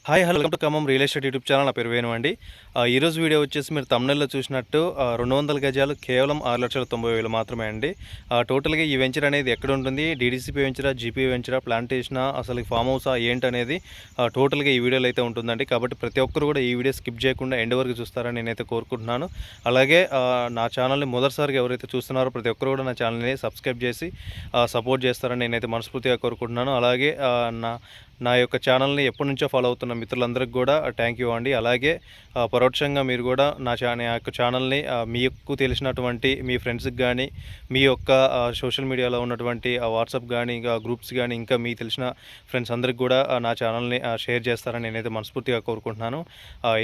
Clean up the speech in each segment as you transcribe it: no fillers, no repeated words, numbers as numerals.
Hi hello welcome to Khammam real estate YouTube channel. నా పేరు వేణు అండి. ఈరోజు వీడియో వచ్చేసి మీరు తమ్నెల్లో చూసినట్టు 200 గజాలు కేవలం 6,90,000 మాత్రమే అండి. టోటల్గా ఈ వెంచర్ అనేది ఎక్కడ ఉంటుంది, డీడీసీపీ వెంచరా, జీపీ వెంచరా, ప్లాంటేషనా, అసలు ఫామ్ హౌసా ఏంటనేది టోటల్గా ఈ వీడియోలో అయితే ఉంటుందండి. కాబట్టి ప్రతి ఒక్కరు కూడా ఈ వీడియో స్కిప్ చేయకుండా ఎండ్ వరకు చూస్తారని నేనైతే కోరుకుంటున్నాను. అలాగే నా ఛానల్ని మొదటిసారిగా ఎవరైతే చూస్తున్నారో ప్రతి ఒక్కరు కూడా నా ఛానల్ని సబ్స్క్రైబ్ చేసి సపోర్ట్ చేస్తారని నేనైతే మనస్ఫూర్తిగా కోరుకుంటున్నాను. అలాగే నా యొక్క ఛానల్ని ఎప్పటి నుంచో ఫాలో అవుతున్న మిత్రులందరికీ కూడా థ్యాంక్ యూ అండి. అలాగే పరోక్షంగా మీరు కూడా నా యొక్క ఛానల్ని మీకు తెలిసినటువంటి మీ ఫ్రెండ్స్కి కానీ, మీ యొక్క సోషల్ మీడియాలో ఉన్నటువంటి వాట్సాప్ కానీ, ఇంకా గ్రూప్స్ కానీ, ఇంకా మీకు తెలిసిన ఫ్రెండ్స్ అందరికి కూడా నా ఛానల్ని షేర్ చేస్తారని నేనైతే మనస్ఫూర్తిగా కోరుకుంటున్నాను.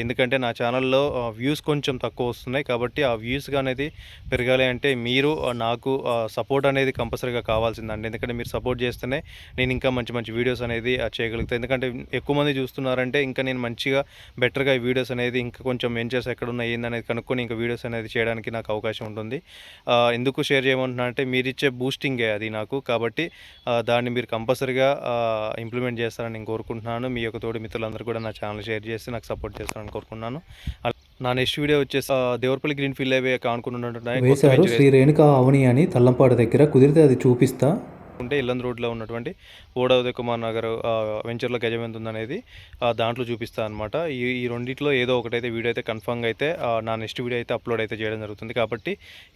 ఎందుకంటే నా ఛానల్లో వ్యూస్ కొంచెం తక్కువ వస్తున్నాయి. కాబట్టి ఆ వ్యూస్ అనేది పెరగాలి అంటే మీరు నాకు సపోర్ట్ అనేది కంపల్సరీగా కావాల్సిందండి. ఎందుకంటే మీరు సపోర్ట్ చేస్తేనే నేను ఇంకా మంచి మంచి వీడియోస్ అనేది చేయగలుగుతాను. ఎందుకంటే ఎక్కువ మంది చూస్తున్నారంటే ఇంకా నేను మంచిగా బెటర్గా ఈ వీడియోస్ అనేది ఇంకా కొంచెం వెంచర్స్ ఎక్కడ ఉన్నాయి ఏందనేది కనుక్కొని ఇంకా వీడియోస్ అనేది చేయడానికి నాకు అవకాశం ఉంటుంది. ఎందుకు షేర్ చేయమంటున్నా అంటే మీరు ఇచ్చే బూస్టింగే అది నాకు. కాబట్టి దాన్ని మీరు కంపల్సరీగా ఇంప్లిమెంట్ చేస్తారని నేను కోరుకుంటున్నాను. మీ యొక్క తోటి మిత్రులందరూ కూడా నా ఛానల్ షేర్ చేసి నాకు సపోర్ట్ చేస్తారని కోరుకుంటున్నాను. నా నెక్స్ట్ వీడియో వచ్చేసి దేవరపల్లి గ్రీన్ ఫీల్డ్ హైవే వేశారు శ్రీ రేణుకా అవని అని తల్లంపాడు దగ్గర. కుదిరితే అది చూపిస్తా ఉంటే ఇల్లందు రోడ్లో ఉన్నటువంటి ఓడా ఉదయ్ కుమార్ నగర్ వెంచర్లో గజం ఎంత ఉందనేది దాంట్లో చూపిస్తాను అనమాట. ఈ రెండిట్లో ఏదో ఒకటైతే వీడియో అయితే కన్ఫర్మ్గా అయితే నా నెక్స్ట్ వీడియో అయితే అప్లోడ్ అయితే చేయడం జరుగుతుంది. కాబట్టి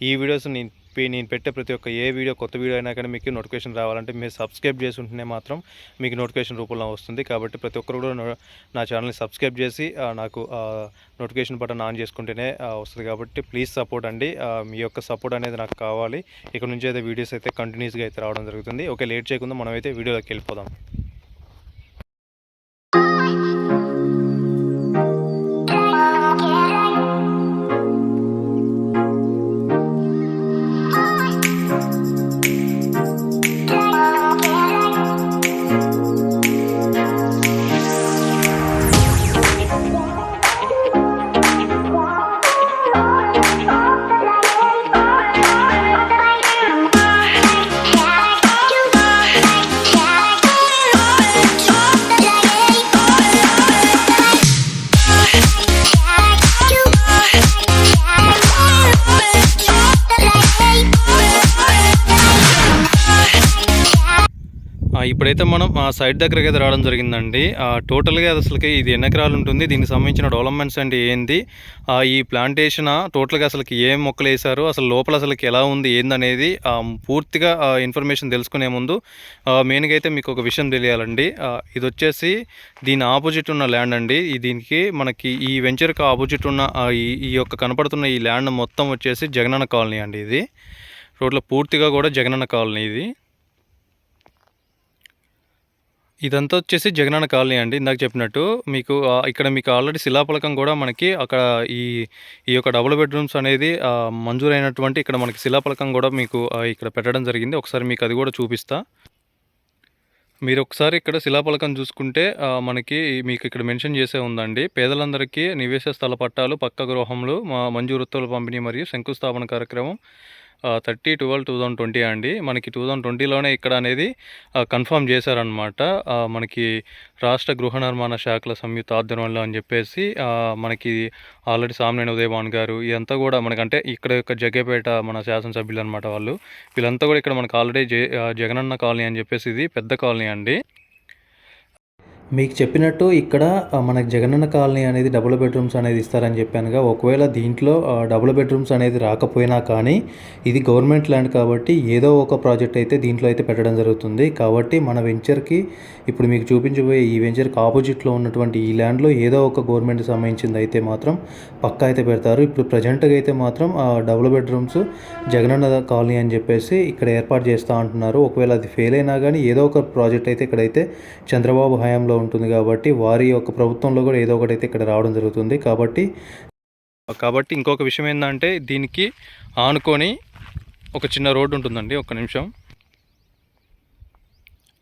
ఈ వీడియోస్ నేను పెట్టే ప్రతి ఒక్క ఏ వీడియో కొత్త వీడియో అయినా కానీ మీకు నోటిఫికేషన్ రావాలంటే మీరు సబ్స్క్రైబ్ చేసి ఉంటేనే మాత్రం మీకు నోటిఫికేషన్ రూపంలో వస్తుంది. కాబట్టి ప్రతి ఒక్కరు కూడా నా ఛానల్ని సబ్స్క్రైబ్ చేసి నాకు నోటిఫికేషన్ బటన్ ఆన్ చేసుకుంటేనే వస్తుంది. కాబట్టి ప్లీజ్ సపోర్ట్ అండి. మీ యొక్క సపోర్ట్ అనేది నాకు కావాలి. ఇక్కడ నుంచి అయితే వీడియోస్ అయితే కంటిన్యూస్గా అయితే రావడం జరుగుతుంది. ఓకే, లేట్ చేయకుండా మనమైతే వీడియోలోకి వెళ్ళిపోదాం. ఇప్పుడైతే మనం సైట్ దగ్గరకి అయితే రావడం జరిగిందండి. టోటల్గా అసలుకి ఇది ఎన్ని ఎకరాలు ఉంటుంది, దీనికి సంబంధించిన డెవలప్మెంట్స్ అంటే ఏంది, ఈ ప్లాంటేషన్ టోటల్గా అసలుకి ఏం మొక్కలు వేశారు, అసలు లోపల అసలుకి ఎలా ఉంది ఏందనేది పూర్తిగా ఇన్ఫర్మేషన్ తెలుసుకునే ముందు మెయిన్గా అయితే మీకు ఒక విషయం తెలియాలండి. ఇది వచ్చేసి దీని ఆపోజిట్ ఉన్న ల్యాండ్ అండి. దీనికి మనకి ఈ వెంచర్కి ఆపోజిట్ ఉన్న ఈ యొక్క కనపడుతున్న ఈ ల్యాండ్ మొత్తం వచ్చేసి జగనన్న కాలనీ అండి. ఇది రోడ్లో పూర్తిగా కూడా జగనన్న కాలనీ. ఇదంతా వచ్చేసి జగనన్న కాలనీ అండి. ఇందాక చెప్పినట్టు మీకు ఇక్కడ మీకు ఆల్రెడీ శిలాఫలకం కూడా మనకి అక్కడ ఈ యొక్క డబుల్ బెడ్రూమ్స్ అనేది మంజూరైనటువంటి ఇక్కడ మనకి శిలాఫలకం కూడా మీకు ఇక్కడ పెట్టడం జరిగింది. ఒకసారి మీకు అది కూడా చూపిస్తా. మీరు ఒకసారి ఇక్కడ శిలాఫలకం చూసుకుంటే మీకు ఇక్కడ మెన్షన్ చేసే ఉందండి. పేదలందరికీ నివేశ స్థల పట్టాలు, పక్క గృహంలో మంజూరు ఉత్తర్వుల పంపిణీ మరియు శంకుస్థాపన కార్యక్రమం 30/12/2020 అండి. మనకి 2020లోనే ఇక్కడ అనేది కన్ఫర్మ్ చేశారనమాట. మనకి రాష్ట్ర గృహ నిర్మాణ శాఖల సంయుక్త ఆధ్వర్యంలో అని చెప్పేసి మనకి ఆల్రెడీ సామినేని ఉదయభాన్ గారు ఇదంతా కూడా మనకంటే ఇక్కడ యొక్క జగ్గేపేట మన శాసనసభ్యులు అనమాట. వీళ్ళంతా కూడా ఇక్కడ మనకు ఆల్రెడీ జగనన్న కాలనీ అని చెప్పేసి ఇది పెద్ద కాలనీ అండి. మీకు చెప్పినట్టు ఇక్కడ మనకి జగనన్న కాలనీ అనేది డబుల్ బెడ్రూమ్స్ అనేది ఇస్తారని చెప్పానుగా. ఒకవేళ దీంట్లో డబుల్ బెడ్రూమ్స్ అనేది రాకపోయినా కానీ ఇది గవర్నమెంట్ ల్యాండ్ కాబట్టి ఏదో ఒక ప్రాజెక్ట్ అయితే దీంట్లో అయితే పెట్టడం జరుగుతుంది. కాబట్టి మన వెంచర్కి ఇప్పుడు మీకు చూపించబోయే ఈ వెంచర్కి ఆపోజిట్లో ఉన్నటువంటి ఈ ల్యాండ్లో ఏదో ఒక గవర్నమెంట్కి సంబంధించింది అయితే మాత్రం పక్కా అయితే పెడతారు. ఇప్పుడు ప్రజెంట్గా అయితే మాత్రం డబుల్ బెడ్రూమ్స్ జగనన్న కాలనీ అని చెప్పేసి ఇక్కడ ఏర్పాటు చేస్తూ అంటున్నారు. ఒకవేళ అది ఫెయిల్ అయినా కానీ ఏదో ఒక ప్రాజెక్ట్ అయితే ఇక్కడైతే చంద్రబాబు హయాంలో ఉంటుంది కాబట్టి వారి యొక్క ప్రభుత్వంలో కూడా ఏదో ఒకటి అయితే ఇక్కడ రావడం జరుగుతుంది. కాబట్టి ఇంకొక విషయం ఏంటంటే దీనికి ఆనుకొని ఒక చిన్న రోడ్డు ఉంటుందండి. ఒక్క నిమిషం.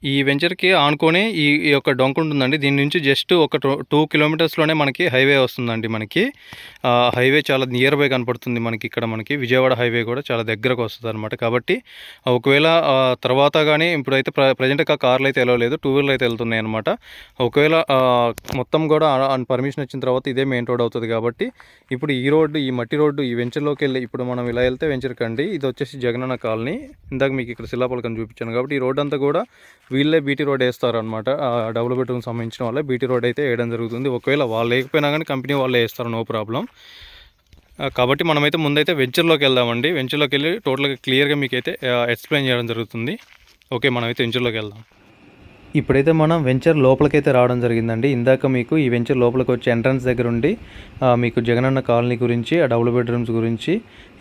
ఈ వెంచర్‌కి ఆనుకొని ఈ యొక్క డొంక ఉంటుందండి. దీని నుంచి జస్ట్ ఒక 2 కిలోమీటర్స్‌లోనే మనకి హైవే వస్తుందండి మనకి. హైవే చాలా నియర్ బై కనపడుతుంది మనకి ఇక్కడ మనకి. విజయవాడ హైవే కూడా చాలా దగ్గరకు వస్తదనమాట. కాబట్టి ఒకవేళ తర్వాత గానీ ఇప్పుడైతే ప్రెజెంట్ కార్లు అయితే ఎలవ్ లేదు. టూ వీలర్ అయితే వెళ్తున్నాయన్నమాట. ఒకవేళ మొత్తం కూడా పర్మిషన్ వచ్చిన తర్వాత ఇదే మెయిన్ రోడ్ అవుతది కాబట్టి ఇప్పుడు ఈ రోడ్డు, ఈ మట్టి రోడ్డు ఈ వెంచర్‌లోకెళ్ళి ఇప్పుడు మనం ఇలా వెళ్తే వెంచర్‌కండి. ఇది వచ్చేసి జగనన్న కాలనీ. ఇందాక మీకు ఇక్కడ శిలాపలకం చూపించాను కాబట్టి ఈ రోడ్ అంతా కూడా వీళ్ళే బీటీ రోడ్ వేస్తారనమాట. డబుల్ బెడ్రూమ్ సంబంధించిన వాళ్ళే బీటీ రోడ్ అయితే వేయడం జరుగుతుంది. ఒకవేళ వాళ్ళు లేకపోయినా కానీ కంపెనీ వాళ్ళే వేస్తారు, నో ప్రాబ్లం. కాబట్టి మనమైతే ముందైతే వెంచర్లోకి వెళ్దామండి. వెంచర్లోకి వెళ్ళి టోటల్గా క్లియర్గా మీకైతే ఎక్స్ప్లెయిన్ చేయడం జరుగుతుంది. ఓకే, మనమైతే వెంచర్లోకి వెళ్దాం. ఇప్పుడైతే మనం వెంచర్ లోపలికైతే రావడం జరిగిందండి. ఇందాక మీకు ఈ వెంచర్ లోపలికి వచ్చి ఎంట్రన్స్ దగ్గర ఉండి మీకు జగనన్న కాలనీ గురించి, ఆ డబుల్ బెడ్రూమ్స్ గురించి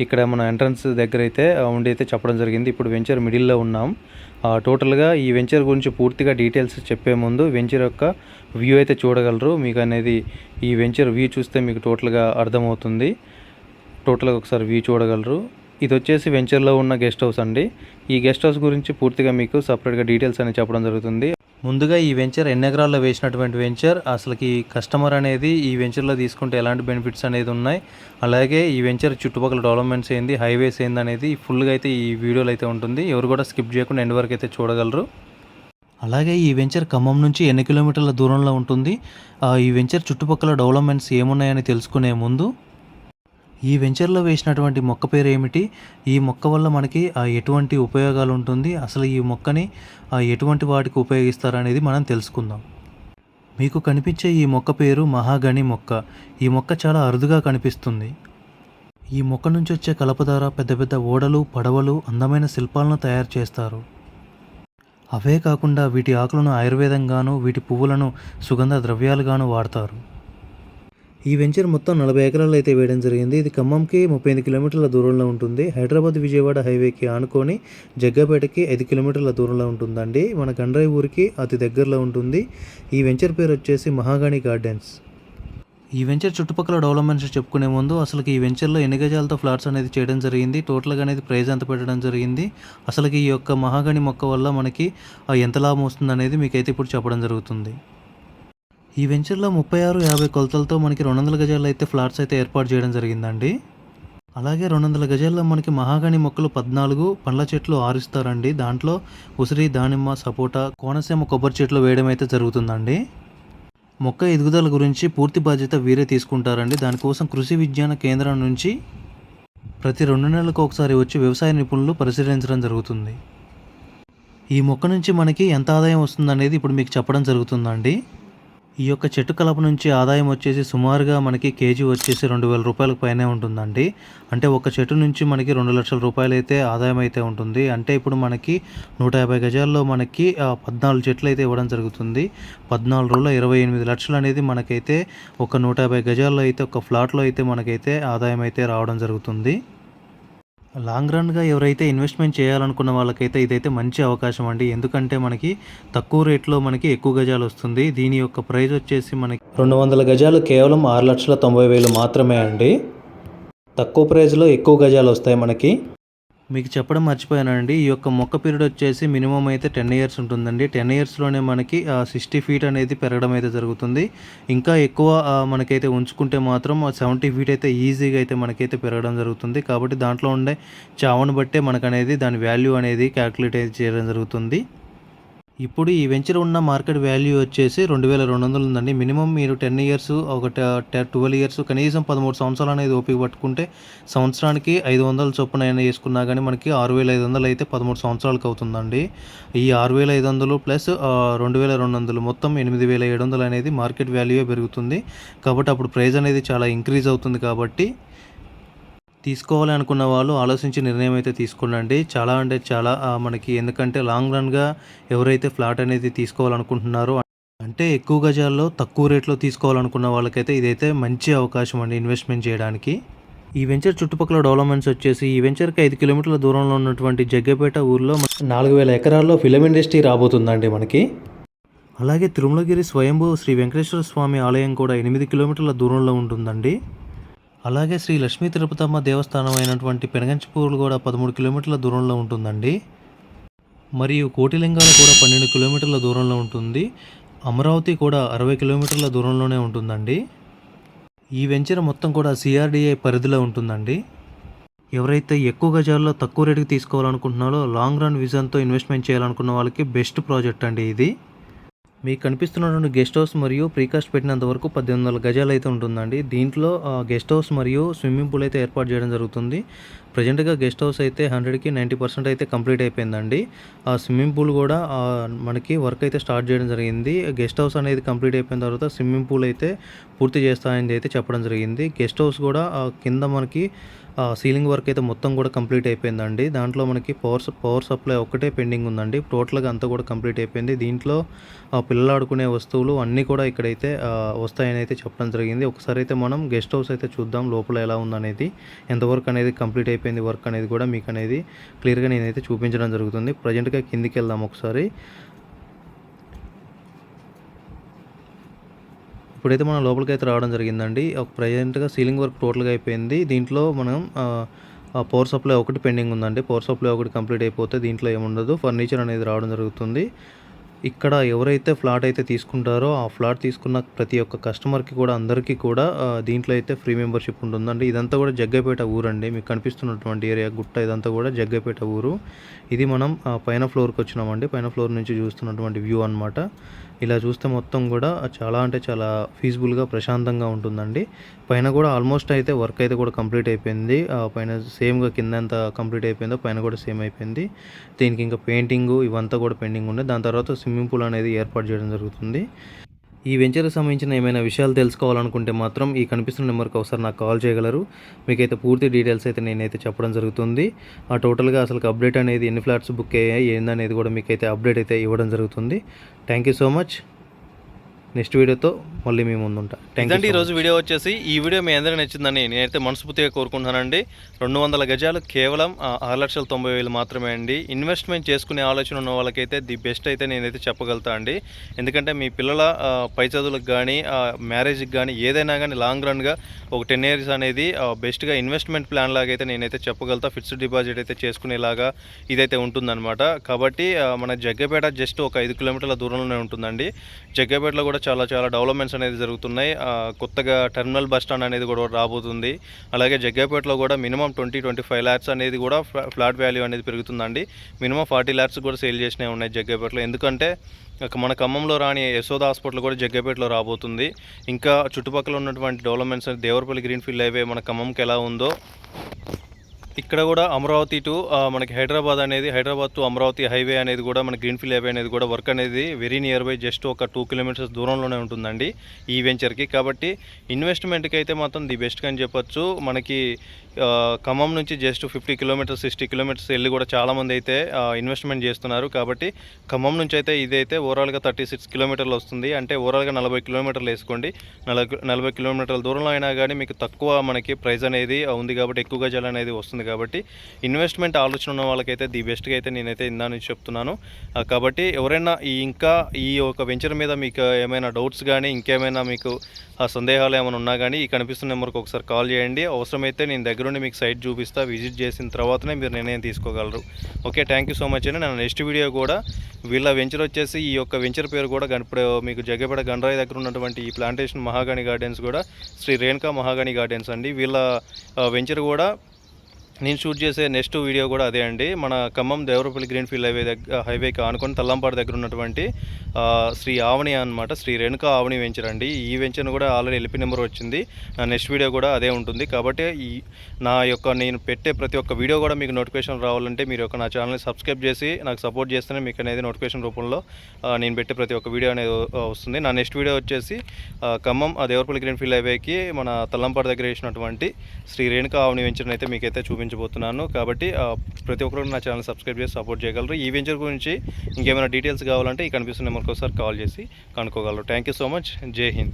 ఇక్కడ మన ఎంట్రన్స్ దగ్గర అయితే ఉండి అయితే చెప్పడం జరిగింది. ఇప్పుడు వెంచర్ మిడిల్లో ఉన్నాం. టోటల్గా ఈ వెంచర్ గురించి పూర్తిగా డీటెయిల్స్ చెప్పే ముందు వెంచర్ యొక్క వ్యూ అయితే చూడగలరు. మీకు అనేది ఈ వెంచర్ వ్యూ చూస్తే మీకు టోటల్గా అర్థమవుతుంది. టోటల్గా ఒకసారి వ్యూ చూడగలరు. ఇది వచ్చేసి వెంచర్లో ఉన్న గెస్ట్ హౌస్ అండి. ఈ గెస్ట్ హౌస్ గురించి పూర్తిగా మీకు సపరేట్గా డీటెయిల్స్ అని చెప్పడం జరుగుతుంది. ముందుగా ఈ వెంచర్ ఎన్ని ఎకరాల్లో వేసినటువంటి వెంచర్, అసలుకి కస్టమర్ అనేది ఈ వెంచర్లో తీసుకుంటే ఎలాంటి బెనిఫిట్స్ అనేది ఉన్నాయి, అలాగే ఈ వెంచర్ చుట్టుపక్కల డెవలప్మెంట్స్ ఏంది, హైవేస్ ఏంది అనేది ఫుల్గా అయితే ఈ వీడియోలో అయితే ఉంటుంది. ఎవరు కూడా స్కిప్ చేయకుండా ఎండ్ వరకు అయితే చూడగలరు. అలాగే ఈ వెంచర్ ఖమ్మం నుంచి ఎన్ని కిలోమీటర్ల దూరంలో ఉంటుంది, ఈ వెంచర్ చుట్టుపక్కల డెవలప్మెంట్స్ ఏమున్నాయని తెలుసుకునే ముందు ఈ వెంచర్లో వేసినటువంటి మొక్క పేరు ఏమిటి, ఈ మొక్క వల్ల మనకి ఎటువంటి ఉపయోగాలు ఉంటుంది, అసలు ఈ మొక్కని ఎటువంటి వాటికి ఉపయోగిస్తారనేది మనం తెలుసుకుందాం. మీకు కనిపించే ఈ మొక్క పేరు మహాగణి మొక్క. ఈ మొక్క చాలా అరుదుగా కనిపిస్తుంది. ఈ మొక్క నుంచి వచ్చే కలప ద్వారా పెద్ద పెద్ద ఓడలు, పడవలు, అందమైన శిల్పాలను తయారు చేస్తారు. అవే కాకుండా వీటి ఆకులను ఆయుర్వేదంగాను, వీటి పువ్వులను సుగంధ ద్రవ్యాలుగాను వాడతారు. ఈ వెంచర్ మొత్తం 40 ఎకరాలు అయితే వేయడం జరిగింది. ఇది ఖమ్మంకి 35 కిలోమీటర్ల దూరంలో ఉంటుంది. హైదరాబాద్ విజయవాడ హైవేకి ఆనుకొని జగ్గాపేటకి 5 కిలోమీటర్ల దూరంలో ఉంటుందండి. మన గండ్రాయి ఊరికి అతి దగ్గరలో ఉంటుంది. ఈ వెంచర్ పేరు వచ్చేసి మహాగణి గార్డెన్స్. ఈ వెంచర్ చుట్టుపక్కల డెవలప్మెంట్స్ చెప్పుకునే ముందు అసలుకి ఈ వెంచర్లో ఎన్ని గజాలతో ఫ్లాట్స్ అనేది చేయడం జరిగింది, టోటల్గా అనేది ప్రైస్ ఎంత పెట్టడం జరిగింది, అసలుకి ఈ యొక్క మహాగణి మొక్క వల్ల మనకి ఎంత లాభం వస్తుంది అనేది మీకైతే ఇప్పుడు చెప్పడం జరుగుతుంది. ఈ వెంచర్లో 36-50 కొలతలతో మనకి 200 గజాల్లో అయితే ఫ్లాట్స్ అయితే ఏర్పాటు చేయడం జరిగిందండి. అలాగే 200 గజాల్లో మనకి మహాగణి మొక్కలు 14 పండ్ల చెట్లు 6 ఇస్తారండి. దాంట్లో ఉసిరి, దానిమ్మ, సపోటా, కోనసీమ కొబ్బరి చెట్లు వేయడం అయితే జరుగుతుందండి. మొక్క ఎదుగుదల గురించి పూర్తి బాధ్యత వీరే తీసుకుంటారండి. దానికోసం కృషి విజ్ఞాన కేంద్రం నుంచి ప్రతి 2 నెలలకు ఒకసారి వచ్చి వ్యవసాయ నిపుణులు పరిశీలించడం జరుగుతుంది. ఈ మొక్క నుంచి మనకి ఎంత ఆదాయం వస్తుందనేది ఇప్పుడు మీకు చెప్పడం జరుగుతుందండి. ఈ యొక్క చెట్టు కలప నుంచి ఆదాయం వచ్చేసి సుమారుగా మనకి కేజీ వచ్చేసి 2000 రూపాయలకు పైనే ఉంటుందండి. అంటే ఒక చెట్టు నుంచి మనకి 2 లక్షల రూపాయలు అయితే ఆదాయం అయితే ఉంటుంది. అంటే ఇప్పుడు మనకి 150 గజాల్లో మనకి 14 చెట్లు అయితే ఇవ్వడం జరుగుతుంది. 14 రోజుల్లో 28 లక్షలు అనేది మనకైతే ఒక 150 గజాల్లో అయితే ఒక ఫ్లాట్లో అయితే మనకైతే ఆదాయం అయితే రావడం జరుగుతుంది. లాంగ్ రన్గా ఎవరైతే ఇన్వెస్ట్మెంట్ చేయాలనుకున్న వాళ్ళకైతే ఇదైతే మంచి అవకాశం అండి. ఎందుకంటే మనకి తక్కువ రేట్లో మనకి ఎక్కువ గజాలు వస్తుంది. దీని యొక్క ప్రైస్ వచ్చేసి మనకి 200 గజాలు కేవలం 6,90,000 మాత్రమే అండి. తక్కువ ప్రైస్లో ఎక్కువ గజాలు వస్తాయి మనకి. మీకు చెప్పడం మర్చిపోయానండి, ఈ యొక్క మొక్క పీరియడ్ వచ్చేసి మినిమం అయితే 10 ఇయర్స్ ఉంటుందండి. 10 ఇయర్స్లోనే మనకి 60 ఫీట్ అనేది పెరగడం అయితే జరుగుతుంది. ఇంకా ఎక్కువ మనకైతే ఉంచుకుంటే మాత్రం 70 ఫీట్ అయితే ఈజీగా అయితే మనకైతే పెరగడం జరుగుతుంది. కాబట్టి దాంట్లో ఉండే చావను బట్టే మనకనేది దాని వాల్యూ అనేది క్యాల్కులేట్ అయితే చేయడం జరుగుతుంది. ఇప్పుడు ఈ వెంచర్ ఉన్న మార్కెట్ వాల్యూ వచ్చేసి 2200 ఉందండి. మినిమం మీరు 10 ఇయర్స్, ఒక 12 ఇయర్స్, కనీసం 13 సంవత్సరాలు అనేది ఓపిక పట్టుకుంటే సంవత్సరానికి 500 చొప్పున అయినా వేసుకున్నా కానీ మనకి 6500 అయితే 13 సంవత్సరాలకు అవుతుందండి. ఈ 6500 ప్లస్ 2200 మొత్తం 8700 అనేది మార్కెట్ వాల్యూ పెరుగుతుంది. కాబట్టి అప్పుడు ప్రైస్ అనేది చాలా ఇంక్రీజ్ అవుతుంది. కాబట్టి తీసుకోవాలి అనుకున్న వాళ్ళు ఆలోచించి నిర్ణయం అయితే తీసుకోండి. చాలా అంటే చాలా మనకి, ఎందుకంటే లాంగ్ రన్గా ఎవరైతే ఫ్లాట్ అనేది తీసుకోవాలనుకుంటున్నారో, అంటే ఎక్కువ గజాల్లో తక్కువ రేట్లో తీసుకోవాలనుకున్న వాళ్ళకైతే ఇదైతే మంచి అవకాశం అండి ఇన్వెస్ట్మెంట్ చేయడానికి. ఈ వెంచర్ చుట్టుపక్కల డెవలప్మెంట్స్ వచ్చేసి ఈ వెంచర్కి 5 కిలోమీటర్ల దూరంలో ఉన్నటువంటి జగ్గపేట ఊర్లో 4000 ఎకరాల్లో ఫిలిం ఇండస్ట్రీ రాబోతుందండి మనకి. అలాగే తిరుమలగిరి స్వయంభూ శ్రీ వెంకటేశ్వర స్వామి ఆలయం కూడా 8 కిలోమీటర్ల దూరంలో ఉంటుందండి. అలాగే శ్రీ లక్ష్మీ తిరుపతమ్మ దేవస్థానం అయినటువంటి పెనగంచిపూర్లు కూడా 13 కిలోమీటర్ల దూరంలో ఉంటుందండి. మరియు కోటిలింగాలు కూడా 12 కిలోమీటర్ల దూరంలో ఉంటుంది. అమరావతి కూడా 60 కిలోమీటర్ల దూరంలోనే ఉంటుందండి. ఈ వెంచర్ మొత్తం కూడా సిఆర్డిఏ పరిధిలో ఉంటుందండి. ఎవరైతే ఎక్కువ గజాల్లో తక్కువ రేటుకి తీసుకోవాలనుకుంటున్నారో లాంగ్ రన్ విజన్తో ఇన్వెస్ట్మెంట్ చేయాలనుకున్న వాళ్ళకి బెస్ట్ ప్రాజెక్ట్ అండి ఇది. మీకు కనిపిస్తున్నటువంటి గెస్ట్ హౌస్ మరియు ప్రీకాస్ట్ పెట్టినంత వరకు 1800 గజాలు అయితే ఉంటుందండి. దీంట్లో గెస్ట్ హౌస్ మరియు స్విమ్మింగ్ పూల్ అయితే ఏర్పాటు చేయడం జరుగుతుంది. ప్రజెంట్గా గెస్ట్ హౌస్ అయితే 100కి 90% అయితే కంప్లీట్ అయిపోయిందండి. ఆ స్విమ్మింగ్ పూల్ కూడా మనకి వర్క్ అయితే స్టార్ట్ చేయడం జరిగింది. గెస్ట్ హౌస్ అనేది కంప్లీట్ అయిపోయిన తర్వాత స్విమ్మింగ్ పూల్ అయితే పూర్తి చేస్తాయని అయితే చెప్పడం జరిగింది. గెస్ట్ హౌస్ కూడా కింద మనకి సీలింగ్ వర్క్ అయితే మొత్తం కూడా కంప్లీట్ అయిపోయిందండి. దాంట్లో మనకి పవర్ సప్లై ఒక్కటే పెండింగ్ ఉందండి. టోటల్గా అంతా కూడా కంప్లీట్ అయిపోయింది. దీంట్లో పిల్లలు ఆడుకునే వస్తువులు అన్నీ కూడా ఇక్కడైతే వస్తాయని అయితే చెప్పడం జరిగింది. ఒకసారి అయితే మనం గెస్ట్ హౌస్ అయితే చూద్దాం లోపల ఎలా ఉందనేది, ఎంతవరకు అనేది కంప్లీట్ అయిపోయింది వర్క్ అనేది కూడా మీకు అనేది క్లియర్గా నేనైతే చూపించడం జరుగుతుంది. ప్రజెంట్గా కిందికి వెళ్దాం ఒకసారి. ఇప్పుడైతే మనం లోపలికి అయితే రావడం జరిగిందండి. ప్రజెంట్గా సీలింగ్ వర్క్ టోటల్గా అయిపోయింది. దీంట్లో మనం పవర్ సప్లై ఒకటి పెండింగ్ ఉందండి. పవర్ సప్లై ఒకటి కంప్లీట్ అయిపోతే దీంట్లో ఏముండదు. ఫర్నిచర్ అనేది రావడం జరుగుతుంది. ఇక్కడ ఎవరైతే ఫ్లాట్ అయితే తీసుకుంటారో ఆ ఫ్లాట్ తీసుకున్న ప్రతి ఒక్క కస్టమర్కి కూడా అందరికీ కూడా దీంట్లో అయితే ఫ్రీ మెంబర్షిప్ ఉంటుందండి. ఇదంతా కూడా జగ్గైపేట ఊరండి. మీకు కనిపిస్తున్నటువంటి ఏరియా గుట్ట ఇదంతా కూడా జగ్గైపేట ఊరు. ఇది మనం పైన ఫ్లోర్కి వచ్చినామండి. పైన ఫ్లోర్ నుంచి చూస్తున్నటువంటి వ్యూ అన్నమాట. ఇలా చూస్తే మొత్తం కూడా చాలా అంటే చాలా పీస్ఫుల్గా ప్రశాంతంగా ఉంటుందండి. పైన కూడా ఆల్మోస్ట్ అయితే వర్క్ అయితే కూడా కంప్లీట్ అయిపోయింది. పైన సేమ్గా కింద ఎంత కంప్లీట్ అయిపోయిందో పైన కూడా సేమ్ అయిపోయింది. దీనికి ఇంకా పెయింటింగ్ ఇవంతా కూడా పెండింగ్ ఉండే. దాని తర్వాత స్విమ్మింగ్ పూల్ అనేది ఏర్పాటు చేయడం జరుగుతుంది. ఈ వెంచర్కి సంబంధించిన ఏమైనా విషయాలు తెలుసుకోవాలనుకుంటే మాత్రం ఈ కనిపిస్తున్న నెంబర్కి ఒకసారి నాకు కాల్ చేయగలరు. మీకైతే పూర్తి డీటెయిల్స్ అయితే నేనైతే చెప్పడం జరుగుతుంది. టోటల్గా అసలు అప్డేట్ అనేది ఎన్ని ఫ్లాట్స్ బుక్ అయ్యాయి ఏందనేది కూడా మీకైతే అప్డేట్ అయితే ఇవ్వడం జరుగుతుంది. Thank you so much. Next వీడియోతో మళ్ళీ మీ ముందుంటా. Thank you. ఈరోజు వీడియో వచ్చేసి ఈ వీడియో మీ అందరికీ నచ్చిందని నేనైతే మనస్ఫూర్తిగా కోరుకుంటున్నానండి. 200 గజాలు కేవలం 6,90,000 మాత్రమే అండి. ఇన్వెస్ట్మెంట్ చేసుకునే ఆలోచన ఉన్న వాళ్ళకైతే ది బెస్ట్ అయితే నేనైతే చెప్పగలుగుతా అండి. ఎందుకంటే మీ పిల్లల పై చదువులకు కానీ మ్యారేజ్కి కానీ ఏదైనా కానీ లాంగ్ రన్గా ఒక 10 years అనేది బెస్ట్గా ఇన్వెస్ట్మెంట్ ప్లాన్ లాగా అయితే నేనైతే చెప్పగలుగుతా. ఫిక్స్డ్ డిపాజిట్ అయితే చేసుకునేలాగా ఇదైతే ఉంటుందన్నమాట. కాబట్టి మన జగ్గపేట జస్ట్ ఒక 5 కిలోమీటర్ల దూరంలోనే ఉంటుందండి. జగ్గపేటలో కూడా చాలా చాలా డెవలప్మెంట్స్ అనేది జరుగుతున్నాయి. కొత్తగా టెర్మినల్ బస్ స్టాండ్ అనేది కూడా రాబోతుంది. అలాగే జగ్గపేటలో కూడా మినిమం 20-25 lakhs అనేది కూడా ఫ్లాట్ వాల్యూ అనేది పెరుగుతుందండి. మినిమం 40 lakhs కూడా సేల్ చేసినవి ఉన్నాయి జగ్గపేటలో. ఎందుకంటే మన ఖమ్మంలో రాని యశోద హాస్పిటల్ కూడా జగ్గపేటలో రాబోతుంది. ఇంకా చుట్టుపక్కల ఉన్నటువంటి డెవలప్మెంట్స్ దేవరపల్లి గ్రీన్ఫీల్డ్ హైవే మన ఖమ్మంకి ఎలా ఉందో ఇక్కడ కూడా అమరావతి టు మనకి హైదరాబాద్ టు అమరావతి హైవే అనేది కూడా మన గ్రీన్ఫీల్డ్ హైవే అనేది కూడా వర్క్ అనేది వెరీ నియర్ బై జస్ట్ ఒక 2 kilometers దూరంలోనే ఉంటుందండి ఈ వెంచర్కి. కాబట్టి ఇన్వెస్ట్మెంట్కి అయితే మాత్రం ది బెస్ట్గా అని చెప్పొచ్చు. మనకి ఖమ్మం నుంచి జస్ట్ 50 kilometers 60 kilometers వెళ్ళి కూడా చాలామంది అయితే ఇన్వెస్ట్మెంట్ చేస్తున్నారు. కాబట్టి ఖమ్మం నుంచి అయితే ఇదైతే ఓవరాల్గా 36 kilometers వస్తుంది. అంటే ఓవరాల్గా 40 kilometers వేసుకోండి. 40 kilometers దూరంలో అయినా కానీ మీకు తక్కువ మనకి ప్రైస్ అనేది ఉంది కాబట్టి ఎక్కువ గజాలు అనేది వస్తుంది. కాబట్టి ఇన్వెస్ట్మెంట్ ఆలోచన ఉన్న వాళ్ళకైతే ది బెస్ట్గా అయితే నేనైతే ఇందా నుంచి చెప్తున్నాను. కాబట్టి ఎవరైనా ఇంకా ఈ ఒక వెంచర్ మీద మీకు ఏమైనా డౌట్స్ కానీ ఇంకేమైనా మీకు సందేహాలు ఏమైనా ఉన్నా కానీ ఈ కనిపిస్తున్న నెంబర్కి ఒకసారి కాల్ చేయండి. అవసరమైతే నేను దగ్గరుండి మీకు సైట్ చూపిస్తా. విజిట్ చేసిన తర్వాతనే మీరు నిర్ణయం తీసుకోగలరు. Okay, thank you so much అండి. నేను నెక్స్ట్ వీడియో కూడా వీళ్ళ వెంచర్ వచ్చేసి ఈ యొక్క వెంచర్ పేరు కూడా ఇప్పుడు మీకు జగ్గపేట గండ్రాయి దగ్గర ఉన్నటువంటి ఈ ప్లాంటేషన్ మహాగణి గార్డెన్స్ కూడా శ్రీ రేణుకా మహాగణి గార్డెన్స్ అండి. వీళ్ళ వెంచర్ కూడా నేను షూట్ చేసే నెక్స్ట్ వీడియో కూడా అదే అండి. మన ఖమ్మం దేవరపల్లి గ్రీన్ఫీల్డ్ హైవేకి ఆనుకొని తల్లంపాడు దగ్గర ఉన్నటువంటి శ్రీ ఆవణి అనమాట, శ్రీ రేణుకా ఆవణి వెంచర్ అండి. ఈ వెంచర్ను కూడా ఆల్రెడీ ఎల్పి నెంబర్ వచ్చింది. నా నెక్స్ట్ వీడియో కూడా అదే ఉంటుంది. కాబట్టి నేను పెట్టే ప్రతి ఒక్క వీడియో కూడా మీకు నోటిఫికేషన్ రావాలంటే మీరు నా ఛానల్ని సబ్స్క్రైబ్ చేసి నాకు సపోర్ట్ చేస్తేనే మీకు అనేది నోటిఫికేషన్ రూపంలో నేను పెట్టే ప్రతి ఒక్క వీడియో అనేది వస్తుంది. నా నెక్స్ట్ వీడియో వచ్చేసి ఖమ్మం దేవరపల్లి గ్రీన్ఫీల్డ్ హైవేకి మన తల్లంపాడు దగ్గర వేసినటువంటి శ్రీ రేణుకా ఆవణి వెంచర్ని అయితే మీకైతే చూపించబోతున్నాను. కాబట్టి ప్రతి ఒక్కరు నా ఛానల్ సబ్స్క్రైబ్ చేసి సపోర్ట్ చేయగలరు. ఈ వెంచర్ గురించి ఇంకేమైనా డీటెయిల్స్ కావాలంటే ఈ కనిపిస్తున్న నెంబర్కి ఒకసారి కాల్ చేసి కనుక్కోగలరు. Thank you so much. జై హింద్.